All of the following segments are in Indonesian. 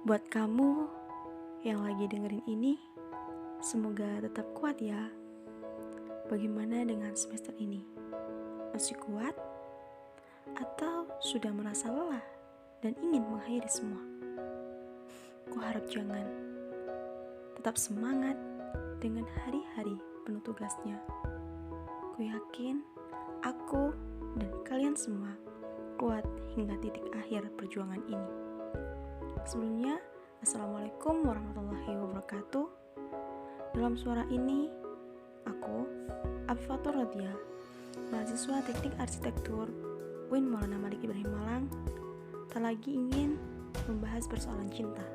Buat kamu yang lagi dengerin ini, semoga tetap kuat ya. Bagaimana dengan semester ini? Masih kuat? Atau sudah merasa lelah dan ingin mengakhiri semua? Kuharap jangan. Tetap semangat dengan hari-hari penuh tugasnya. Ku yakin aku dan kalian semua kuat hingga titik akhir perjuangan ini. Sebelumnya, Assalamualaikum warahmatullahi wabarakatuh. Dalam suara ini, aku, Afifatur Rodia, mahasiswa Teknik Arsitektur UIN Maulana Malik Ibrahim Malang, tak lagi ingin membahas persoalan cinta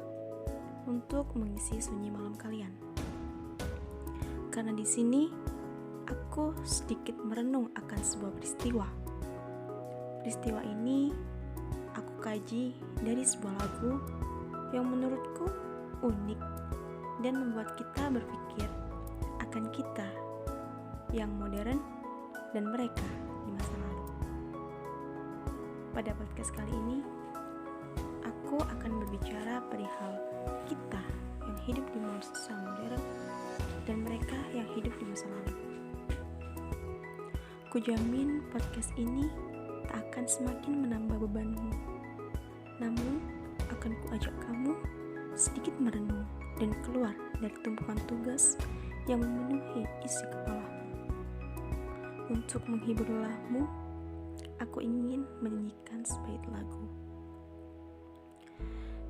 untuk mengisi sunyi malam kalian. Karena di sini, aku sedikit merenung akan sebuah peristiwa. Peristiwa ini aku kaji dari sebuah lagu yang menurutku unik dan membuat kita berpikir akan kita yang modern dan mereka di masa lalu. Pada podcast kali ini, aku akan berbicara perihal kita yang hidup di masa modern dan mereka yang hidup di masa lalu. Kujamin podcast ini tak akan semakin menambah bebanmu, namun akan kuajak kamu sedikit merenung dan keluar dari tumpukan tugas yang memenuhi isi kepala. Untuk menghibur lelahmu, aku ingin menyanyikan sebaik lagu.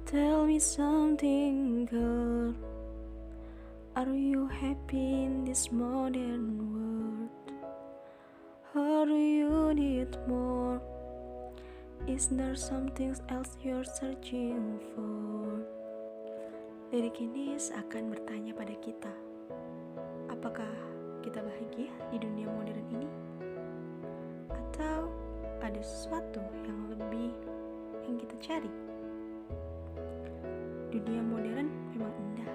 Tell me something, girl. Are you happy in this modern world? Or do you need more? Is there something else you're searching for? Lirik ini seakan bertanya pada kita, apakah kita bahagia di dunia modern ini? Atau ada sesuatu yang lebih yang kita cari? Dunia modern memang indah,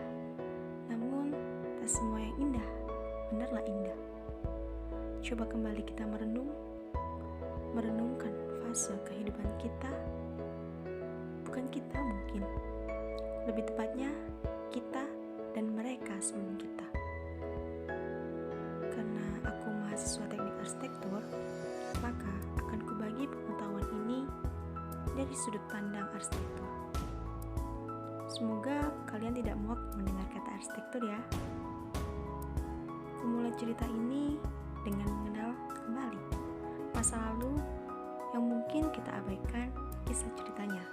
namun tak semua yang indah benarlah indah. Coba kembali kita merenungkan fase kehidupan kita. Bukan kita mungkin, lebih tepatnya kita dan mereka sebelum kita. Karena aku mahasiswa teknik arsitektur, maka akan kubagi pengetahuan ini dari sudut pandang arsitektur. Semoga kalian tidak muak mendengar kata arsitektur ya. Kumulai cerita ini dengan mengenal kembali masa lalu yang mungkin kita abaikan kisah ceritanya.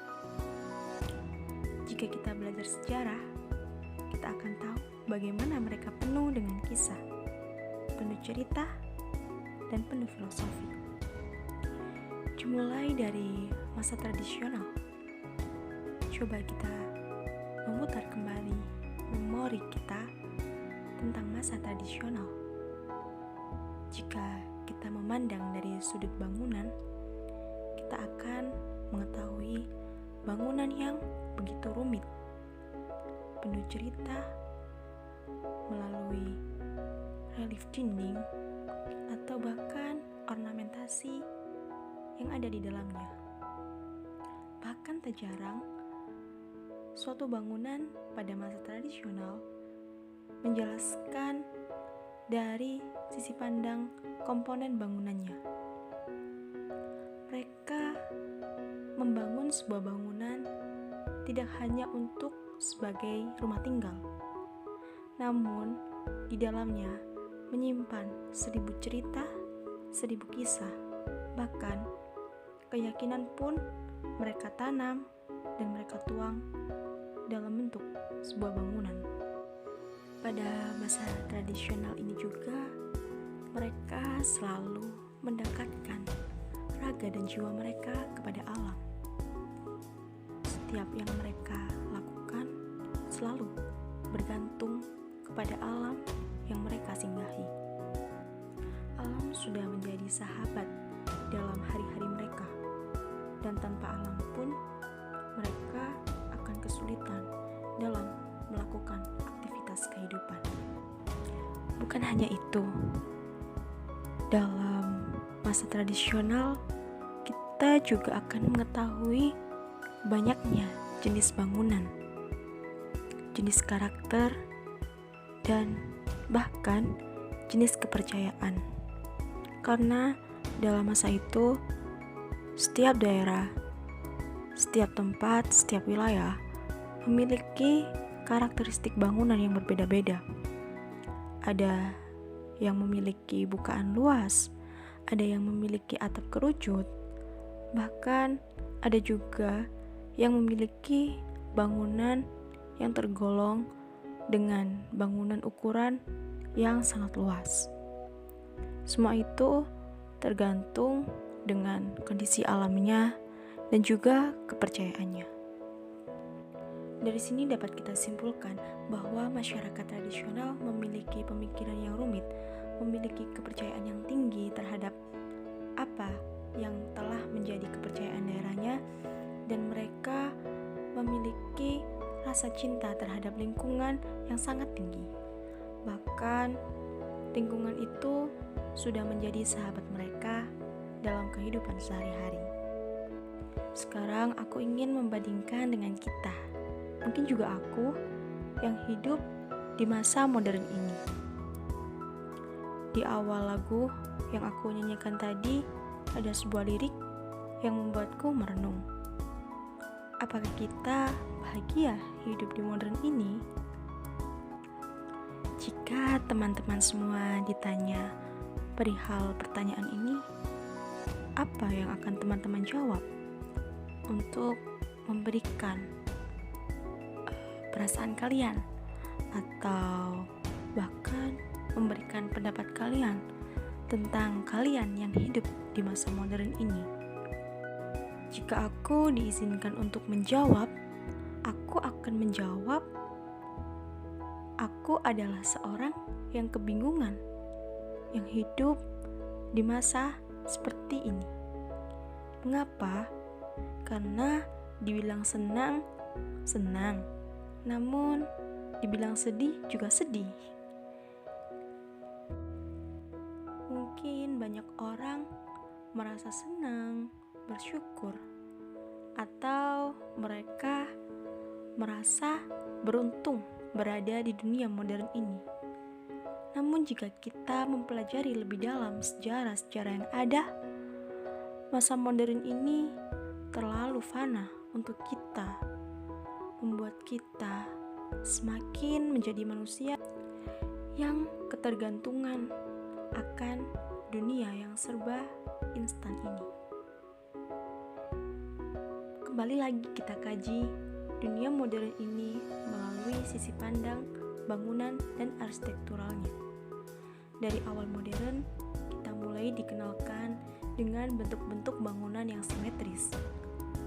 Jika kita belajar sejarah, kita akan tahu bagaimana mereka penuh dengan kisah, penuh cerita, dan penuh filosofi. Dimulai dari masa tradisional, coba kita memutar kembali memori kita tentang masa tradisional. Jika kita memandang dari sudut bangunan, kita akan mengetahui bangunan yang begitu rumit, penuh cerita melalui relief dinding atau bahkan ornamentasi yang ada di dalamnya. Bahkan tak jarang, suatu bangunan pada masa tradisional menjelaskan dari sisi pandang komponen bangunannya. Mereka membangun sebuah bangunan tidak hanya untuk sebagai rumah tinggal, namun di dalamnya menyimpan 1000 cerita, 1000 kisah, bahkan keyakinan pun mereka tanam dan mereka tuang dalam bentuk sebuah bangunan. Pada masa tradisional ini juga, mereka selalu mendekatkan raga dan jiwa mereka kepada alam. Setiap yang mereka lakukan selalu bergantung kepada alam yang mereka singgahi. Alam sudah menjadi sahabat dalam hari-hari mereka, dan tanpa alam pun mereka akan kesulitan dalam melakukan aktivitas kehidupan. Bukan hanya itu, dalam masa tradisional kita juga akan mengetahui banyaknya jenis bangunan jenis karakter, dan bahkan jenis kepercayaan. Karena dalam masa itu, setiap daerah, setiap tempat, setiap wilayah memiliki karakteristik bangunan yang berbeda-beda. Ada yang memiliki bukaan luas, ada yang memiliki atap kerucut, bahkan ada juga yang memiliki bangunan yang tergolong dengan bangunan ukuran yang sangat luas. Semua itu tergantung dengan kondisi alamnya dan juga kepercayaannya. Dari sini dapat kita simpulkan bahwa masyarakat tradisional memiliki pemikiran yang rumit, memiliki kepercayaan yang tinggi terhadap apa yang telah menjadi kepercayaan daerahnya, dan mereka memiliki rasa cinta terhadap lingkungan yang sangat tinggi. Bahkan lingkungan itu sudah menjadi sahabat mereka dalam kehidupan sehari-hari. Sekarang aku ingin membandingkan dengan kita, mungkin juga aku yang hidup di masa modern ini. Di awal lagu yang aku nyanyikan tadi, ada sebuah lirik yang membuatku merenung. Apakah kita bahagia hidup di modern ini? Jika teman-teman semua ditanya perihal pertanyaan ini, apa yang akan teman-teman jawab untuk memberikan perasaan kalian atau bahkan memberikan pendapat kalian tentang kalian yang hidup di masa modern ini? Jika aku diizinkan untuk menjawab, aku akan menjawab, aku adalah seorang yang kebingungan, yang hidup di masa seperti ini. Mengapa? Karena dibilang senang, senang. Namun, dibilang sedih juga sedih. Mungkin banyak orang merasa senang, bersyukur, atau mereka merasa beruntung berada di dunia modern ini. Namun jika kita mempelajari lebih dalam sejarah-sejarah yang ada, masa modern ini terlalu fana untuk kita, membuat kita semakin menjadi manusia yang ketergantungan akan dunia yang serba instan ini. Kembali lagi kita kaji dunia modern ini melalui sisi pandang bangunan dan arsitekturalnya. Dari awal modern, kita mulai dikenalkan dengan bentuk-bentuk bangunan yang simetris,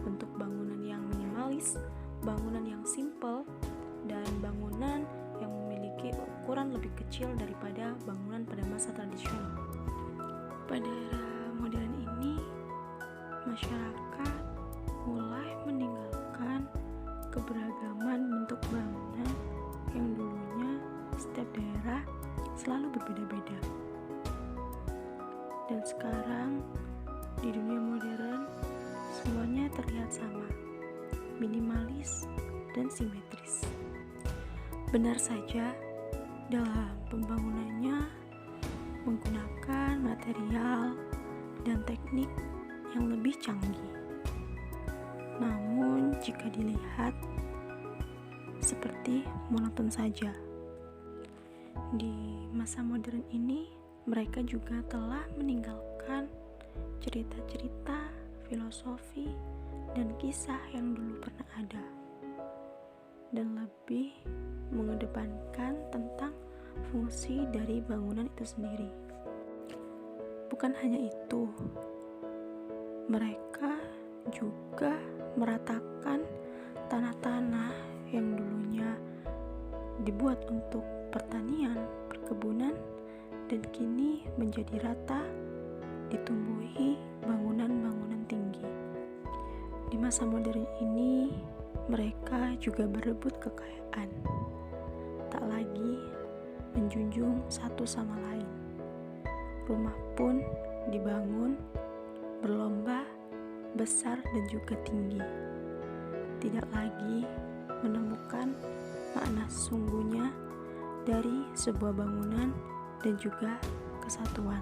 bentuk bangunan yang minimalis, bangunan yang simple, dan bangunan yang memiliki ukuran lebih kecil daripada bangunan pada masa tradisional. Pada era modern ini, masyarakat mulai meninggalkan keberagaman bentuk bangunan yang dulunya setiap daerah selalu berbeda-beda. Dan sekarang di dunia modern semuanya terlihat sama, minimalis dan simetris. Benar saja, dalam pembangunannya menggunakan material dan teknik yang lebih canggih. Namun jika dilihat seperti monoton saja. Di masa modern ini, mereka juga telah meninggalkan cerita-cerita, filosofi, dan kisah yang dulu pernah ada, dan lebih mengedepankan tentang fungsi dari bangunan itu sendiri. Bukan hanya itu, mereka juga meratakan tanah-tanah yang dulunya dibuat untuk pertanian, perkebunan, dan kini menjadi rata ditumbuhi bangunan-bangunan tinggi. Di masa modern ini, mereka juga berebut kekayaan, tak lagi menjunjung satu sama lain. Rumah pun dibangun berlomba besar dan juga tinggi, tidak lagi menemukan makna sesungguhnya dari sebuah bangunan dan juga kesatuan.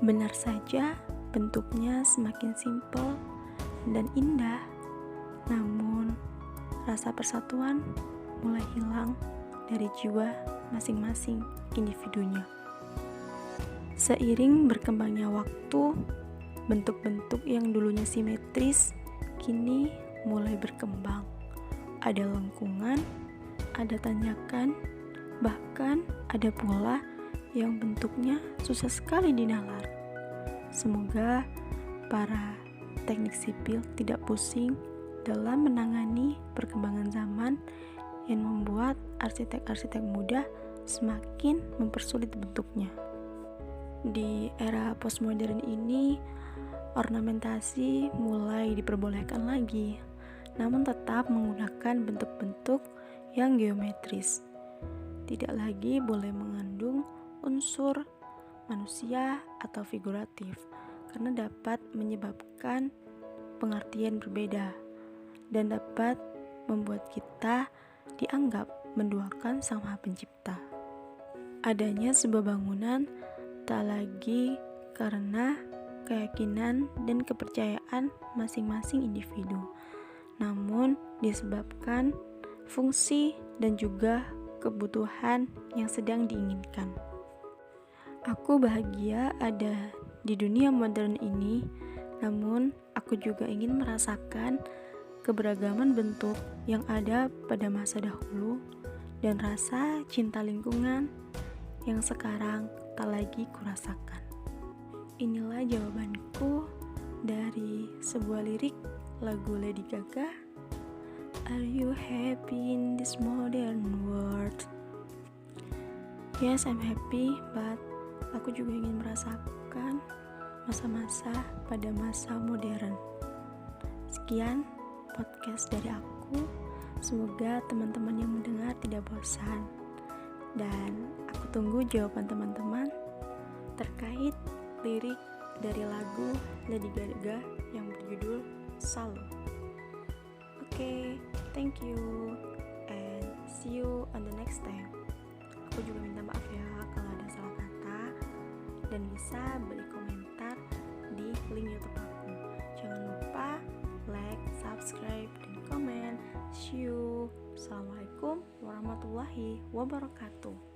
Benar saja, bentuknya semakin simpel dan indah, namun rasa persatuan mulai hilang dari jiwa masing-masing individunya. Seiring berkembangnya waktu, bentuk-bentuk yang dulunya simetris kini mulai berkembang. Ada lengkungan, ada tanjakan, bahkan ada pula yang bentuknya susah sekali dinalar. Semoga para teknik sipil tidak pusing dalam menangani perkembangan zaman yang membuat arsitek-arsitek muda semakin mempersulit bentuknya. Di era postmodern ini, ornamentasi mulai diperbolehkan lagi, namun tetap menggunakan bentuk-bentuk yang geometris. Tidak lagi boleh mengandung unsur manusia atau figuratif, karena dapat menyebabkan pengertian berbeda dan dapat membuat kita dianggap menduakan Sang Maha Pencipta. Adanya sebuah bangunan tak lagi karena keyakinan dan kepercayaan masing-masing individu, namun disebabkan fungsi dan juga kebutuhan yang sedang diinginkan. Aku bahagia ada di dunia modern ini, namun aku juga ingin merasakan keberagaman bentuk yang ada pada masa dahulu dan rasa cinta lingkungan yang sekarang tak lagi kurasakan. Inilah jawabanku dari sebuah lirik lagu Lady Gaga, Are you happy in this modern world? Yes, I'm happy, but aku juga ingin merasakan masa-masa pada masa modern. Sekian podcast dari aku. Semoga teman-teman yang mendengar tidak bosan. Dan aku tunggu jawaban teman-teman terkait lirik dari lagu Lady Gaga yang berjudul Shallow. Oke, thank you and see you on the next time. Aku juga minta maaf ya kalau ada salah kata, dan bisa beri komentar di link YouTube aku. Jangan lupa like, subscribe, dan komen. See you. Assalamualaikum warahmatullahi wabarakatuh.